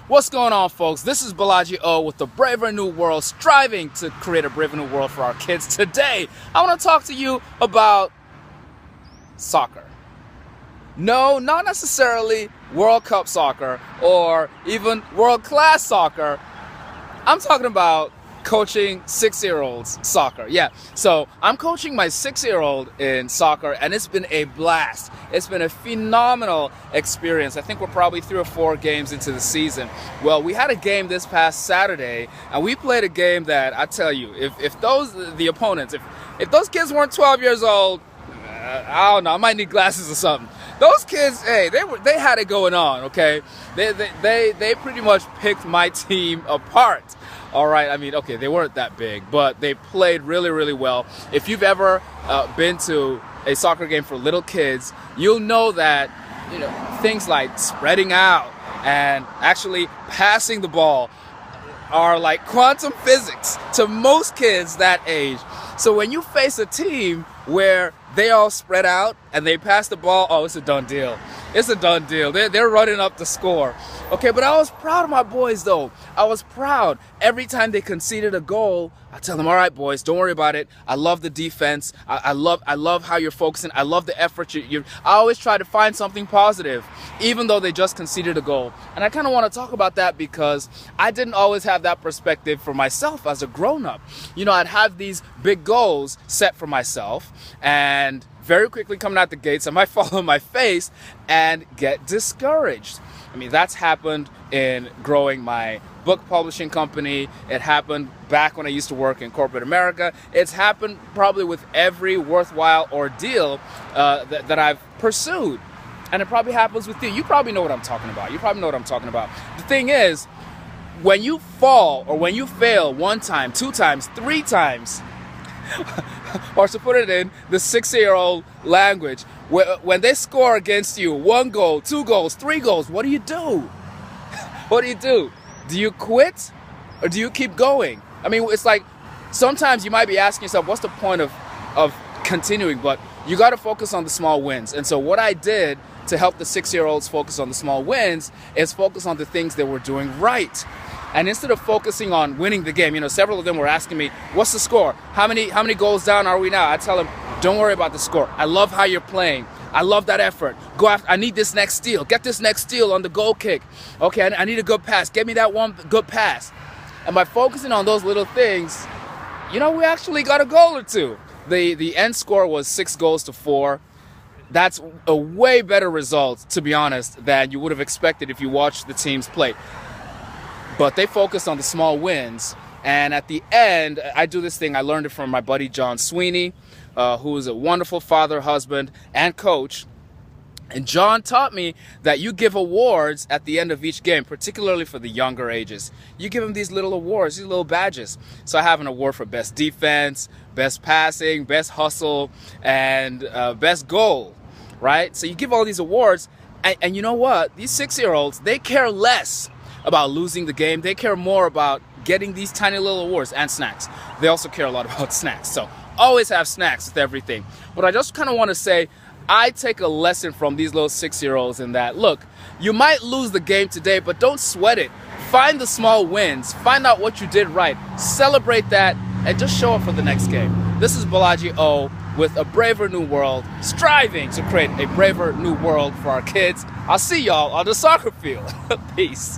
What's going on, folks? This is Balaji O with the Braver New World, striving to create a braver new world for our kids. Today, I want to talk to you about soccer. No, not necessarily World Cup soccer or even world-class soccer. I'm talking about coaching 6-year-olds soccer. Yeah, so I'm coaching my 6-year-old in soccer, and it's been a blast. It's been a phenomenal experience. I think we're probably 3 or 4 games into the season. Well, we had a game this past Saturday, and we played a game that, I tell you, if the opponents, if those kids weren't 12 years old, I don't know, I might need glasses or something. Those kids, hey, they had it going on, okay? They pretty much picked my team apart. All right, I mean, okay, they weren't that big, but they played really, really well. If you've ever been to a soccer game for little kids, you'll know that, you know, things like spreading out and actually passing the ball are like quantum physics to most kids that age. So when you face a team where they all spread out and they pass the ball, oh, it's a done deal. It's a done deal. They're running up the score. Okay, but I was proud of my boys, though. I was proud. Every time they conceded a goal, I tell them, all right, boys, don't worry about it. I love the defense. I love how you're focusing. I love the effort. I always try to find something positive, even though they just conceded a goal. And I kind of want to talk about that because I didn't always have that perspective for myself as a grown-up. You know, I'd have these big goals set for myself, and very quickly coming out the gates, I might fall on my face and get discouraged. I mean, that's happened in growing my book publishing company. It happened back when I used to work in corporate America. It's happened probably with every worthwhile ordeal that I've pursued. And it probably happens with you. You probably know what I'm talking about. The thing is, when you fall or when you fail 1 time, 2 times, 3 times, or to put it in the 6-year-old language, when they score against you 1 goal, 2 goals, 3 goals, what do you do? What do you do? Do you quit or do you keep going? I mean, it's like sometimes you might be asking yourself, what's the point of continuing? But you got to focus on the small wins. And so what I did to help the 6-year-olds focus on the small wins is focus on the things they were doing right. And instead of focusing on winning the game, you know, several of them were asking me, what's the score? How many goals down are we now? I tell them, don't worry about the score. I love how you're playing. I love that effort. Go after, I need this next steal. Get this next steal on the goal kick. Okay, I need a good pass. Get me that one good pass. And by focusing on those little things, you know, we actually got a goal or 2. The end score was 6-4. That's a way better result, to be honest, than you would have expected if you watched the teams play. But they focused on the small wins. And at the end, I do this thing. I learned it from my buddy John Sweeney, who is a wonderful father, husband, and coach. And John taught me that you give awards at the end of each game, particularly for the younger ages. You give them these little awards, these little badges. So I have an award for best defense, best passing, best hustle, and best goal, right? So you give all these awards, and you know what? These 6-year-olds, they care less about losing the game. They care more about getting these tiny little awards and snacks. They also care a lot about snacks. So always have snacks with everything. But I just kind of want to say, I take a lesson from these little 6-year-olds in that, look, you might lose the game today, but don't sweat it. Find the small wins. Find out what you did right. Celebrate that and just show up for the next game. This is Balaji O with a braver new world, striving to create a braver new world for our kids. I'll see y'all on the soccer field. Peace.